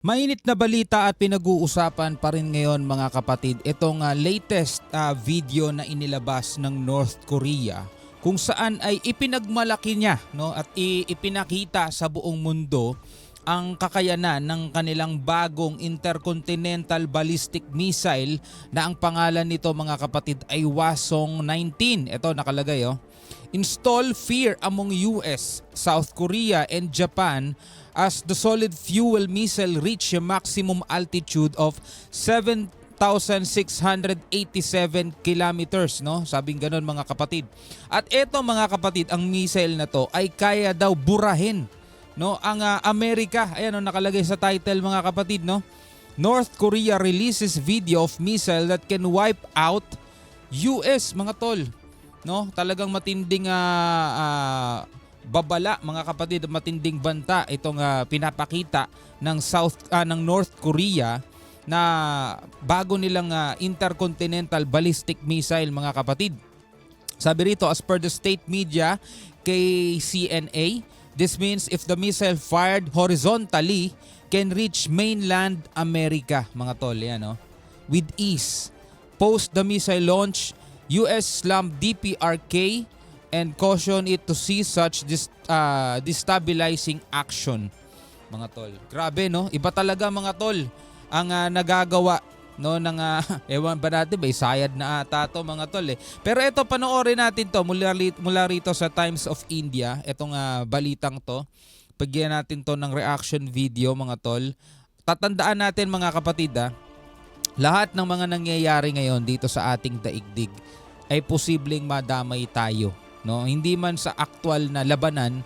Mainit na balita at pinag-uusapan pa rin ngayon mga kapatid itong latest video na inilabas ng North Korea kung saan ay ipinagmalaki niya at ipinakita sa buong mundo ang kakayanan ng kanilang bagong intercontinental ballistic missile na ang pangalan nito mga kapatid ay Hwasong-19. Ito nakalagay Install fear among US, South Korea and Japan as the solid fuel missile reach a maximum altitude of 7,687 kilometers, Sabing ganon mga kapatid. At eto mga kapatid, ang missile na to ay kaya daw burahin ang Amerika. Ayan nakalagay sa title mga kapatid, North Korea releases video of missile that can wipe out US mga tol. Talagang matinding babala mga kapatid, matinding banta itong pinapakita ng North Korea na bago nilang intercontinental ballistic missile mga kapatid. Sabi rito, as per the state media KCNA, this means if the missile fired horizontally can reach mainland America mga tol, with ease. Post the missile launch, US slammed DPRK and caution it to see such destabilizing action mga tol. Grabe Iba talaga mga tol ang nagagawa ng ewan ba natin, may sayad na ata to mga tol Pero ito, panoorin natin to mula rito sa Times of India. Itong balitang to, pagyan natin to ng reaction video mga tol. Tatandaan natin mga kapatid lahat ng mga nangyayari ngayon dito sa ating daigdig ay posibleng madamay tayo. Hindi man sa aktual na labanan,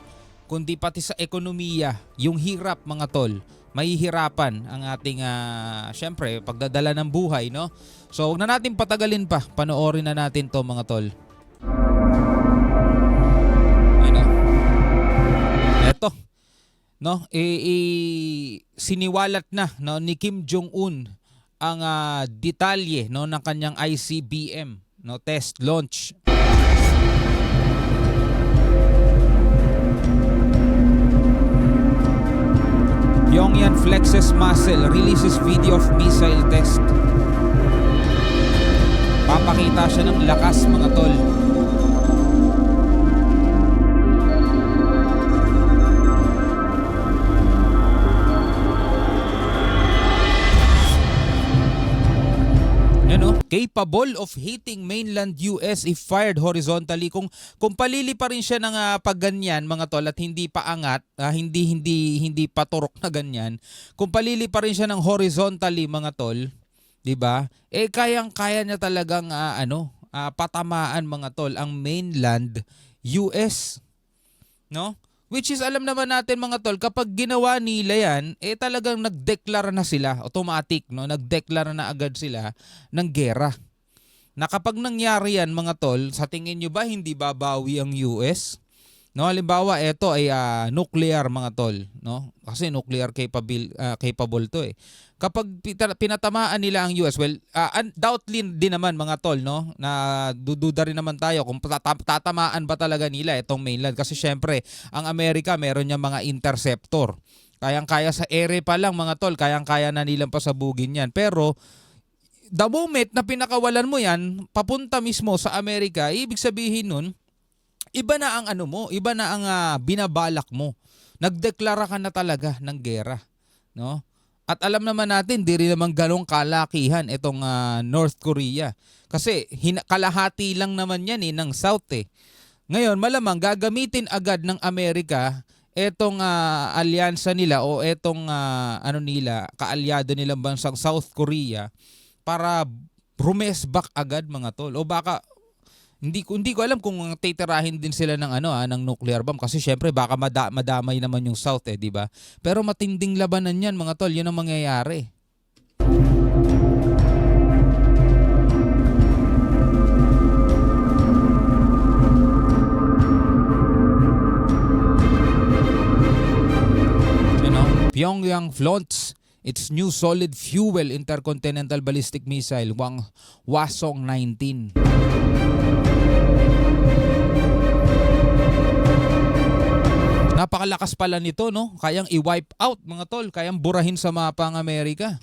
kundi pati sa ekonomiya, yung hirap mga tol, mahihirapan ang ating syempre pagdadala ng buhay, So huwag na natin patagalin pa, panoorin na natin to mga tol. Eto, siniwalat na ni Kim Jong-un ang detalye ng kanyang ICBM test launch. Pyongyang flexes muscle, releases video of missile test. Papakita siya ng lakas mga tol. Capable of hitting mainland US if fired horizontally. Kung palili pa rin siya ng pagganyan mga tol at hindi pa angat, hindi paturok na ganyan. Kung palili pa rin siya ng horizontally mga tol, 'di ba? Kayang-kaya niya talagang patamaan mga tol ang mainland US, Which is, alam naman natin mga tol, kapag ginawa nila yan, talagang nagdeklara na sila, automatic, nagdeklara na agad sila ng gera. Na kapag nangyari yan mga tol, sa tingin nyo ba hindi babawi ang US? Halimbawa, ito ay nuclear mga tol, Kasi nuclear capable to Kapag pinatamaan nila ang US, well, undoubtedly din naman mga tol, na dududa rin naman tayo kung tatamaan ba talaga nila itong mainland. Kasi syempre, ang Amerika meron niya mga interceptor. Kayang-kaya sa ere pa lang mga tol, kayang-kaya na nilang pasabugin yan. Pero the moment na pinakawalan mo yan, papunta mismo sa Amerika, ibig sabihin nun, iba na ang iba na ang binabalak mo. Nagdeklara ka na talaga ng gera, At alam naman natin, di rin naman ganong kalakihan itong North Korea. Kasi kalahati lang naman yan ng South Ngayon, malamang gagamitin agad ng Amerika itong alyansa nila o itong kaalyado nilang bansang South Korea para rumesback agad mga tol. O baka hindi ko alam kung titirahin din sila ng ng nuclear bomb kasi syempre baka madamay naman yung South di ba? Pero matinding labanan yan mga tol, yun ang mangyayari. Pyongyang flaunts its new solid fuel intercontinental ballistic missile Hwasong-19. napakalakas pala nito, no? Kayang i-wipe out, mga tol. Kayang burahin sa mapa ang Amerika.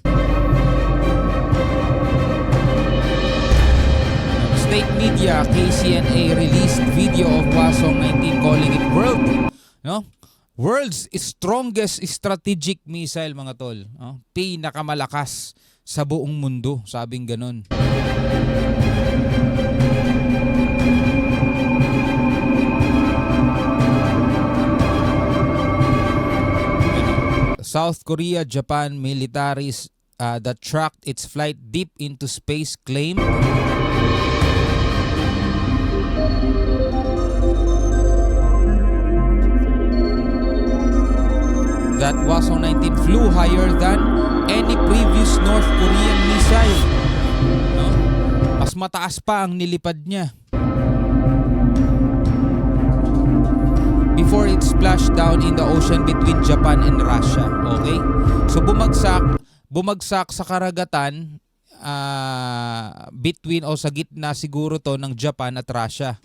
State media, KCNA released video of Hwasong 19 calling it world's strongest strategic missile, mga tol. No? Pinakamalakas sa buong mundo, sabing ganun. South Korea, Japan militaries that tracked its flight deep into space claimed that Hwasong 19 flew higher than any previous North Korean missile. No? Mas mataas pa ang nilipad niya. Before it splashed down in the ocean between Japan and Russia. Okay? So bumagsak sa karagatan between o sa gitna siguro to ng Japan at Russia.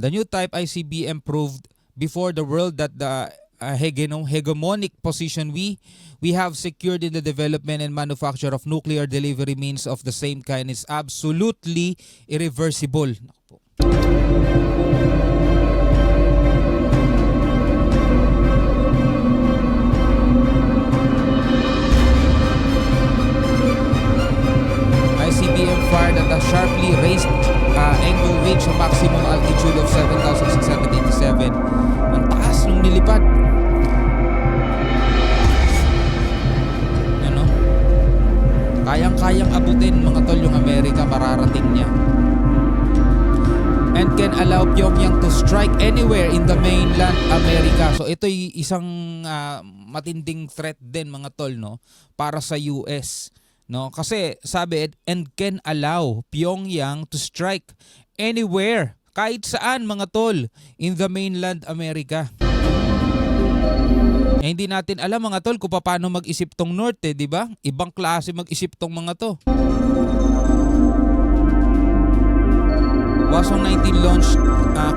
The new type ICBM proved before the world that the hegemonic position we have secured in the development and manufacture of nuclear delivery means of the same kind is absolutely irreversible. ICBM fired at a sharply raised angle reach a maximum altitude of 7,687. Ang taas nung nilipad. Ano? Kayang-kayang abutin, mga tol, yung Amerika, mararating niya. And can allow Pyongyang to strike anywhere in the mainland America. So ito'y isang matinding threat din, mga tol, no, para sa US. No, kasi sabi, and can allow Pyongyang to strike anywhere, kahit saan, mga tol, in the mainland America. Hindi natin alam, mga tol, kung paano mag-isip tong North, di ba? Ibang klase mag-isip tong mga to. Hwasong 19 launched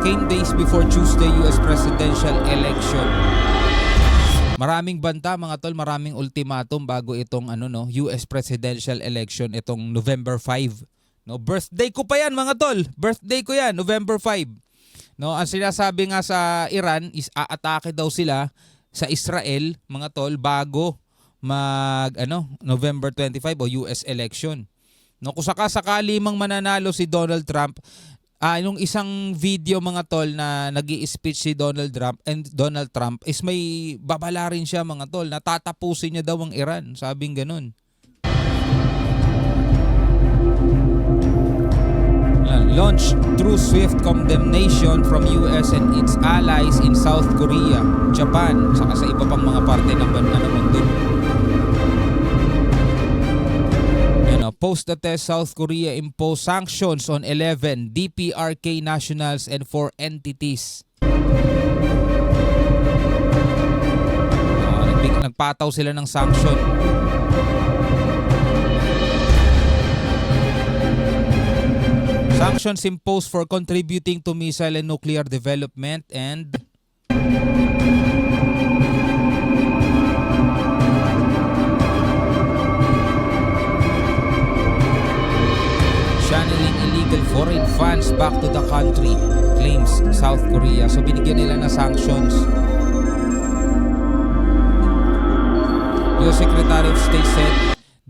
came days before Tuesday US presidential election. Maraming banta, mga tol, maraming ultimatum bago itong US presidential election itong November 5. No, birthday ko pa yan, mga tol. Birthday ko yan, November 5. No, ang sinasabi nga sa Iran is aatake daw sila sa Israel, mga tol, bago November 25 o US election. No, kung sakali mang mananalo si Donald Trump, yung isang video, mga tol, na nag-i-speech si Donald Trump is may babala rin siya, mga tol, na tatapusin niya daw ang Iran, sabing ganun. Launch through swift condemnation from US and its allies in South Korea, Japan, saka sa iba pang mga parte ng mundo. Post the test, South Korea imposed sanctions on 11 DPRK nationals and 4 entities. Nagpataw sila ng sanction. Sanctions imposed for contributing to missile and nuclear development and channeling illegal foreign funds back to the country, claims South Korea. So binigyan nila ng sanctions. US Secretary of State said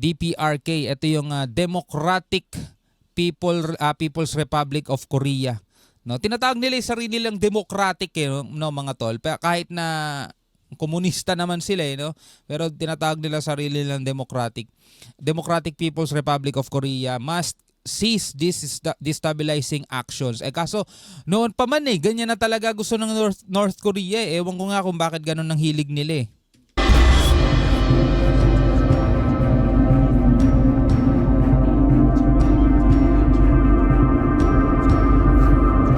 DPRK, ito yung Democratic People's Republic of Korea. No, tinatawag nila yung sarili nilang democratic, no, mga tol. Kahit na komunista naman sila, no? Pero tinatawag nila sarili nilang Democratic People's Republic of Korea must cease this destabilizing actions. Kaso noon pa man ganyan na talaga gusto ng North Korea. Ewan ko nga kung bakit ganun ang hilig nila.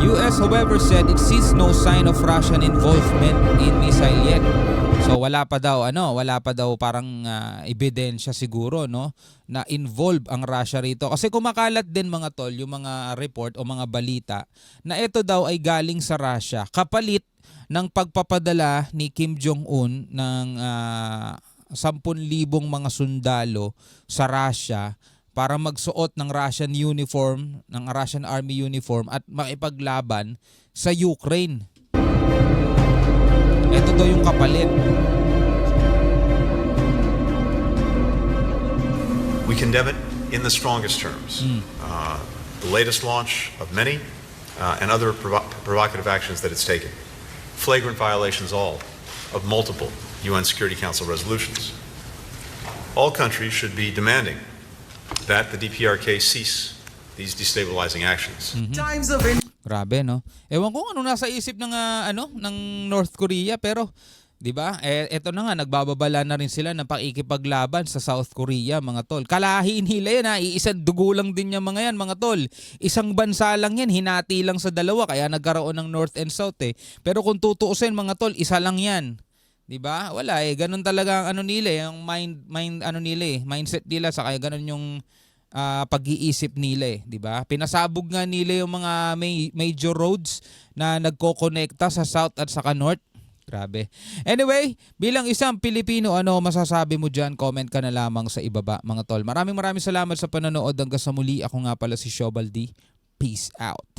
US, however, said it sees no sign of Russian involvement in missile yet. So wala pa daw parang ebidensya siguro, no, na involved ang Russia rito. Kasi kumakalat din mga tol yung mga report o mga balita na ito daw ay galing sa Russia kapalit ng pagpapadala ni Kim Jong-un ng 10,000 mga sundalo sa Russia para magsuot ng Russian uniform, ng Russian Army uniform at makipaglaban sa Ukraine. Ito daw yung kapalit. We condemn it in the strongest terms. The latest launch of many and other provocative actions that it's taken. Flagrant violations all of multiple UN Security Council resolutions. All countries should be demanding that the DPRK cease these destabilizing actions. Times of Grabe, no? Ewan ko ano nasa isip ng ng North Korea, pero 'di ba? Eto na nga, nagbababala na rin sila ng pakikipaglaban sa South Korea, mga tol. Kalahiin nila yan, iisang dugo lang din yung mga yan, mga tol. Isang bansa lang yan, hinati lang sa dalawa, kaya nagkaroon ng North and South eh. Pero kung tutuusin, mga tol, isa lang yan. 'Di ba? Wala eh, ganun talaga ang yung mindset nila, sa kaya ganun yung pag-iisip nila eh, 'di ba? Pinasabog nga nila yung mga major roads na nagko-konekta sa south at saka north. Grabe. Anyway, bilang isang Pilipino, ano masasabi mo dyan? Comment ka na lamang sa ibaba, mga tol. Maraming salamat sa panonood. Hanggang sa muli, ako nga pala si Shobaldi. Peace out.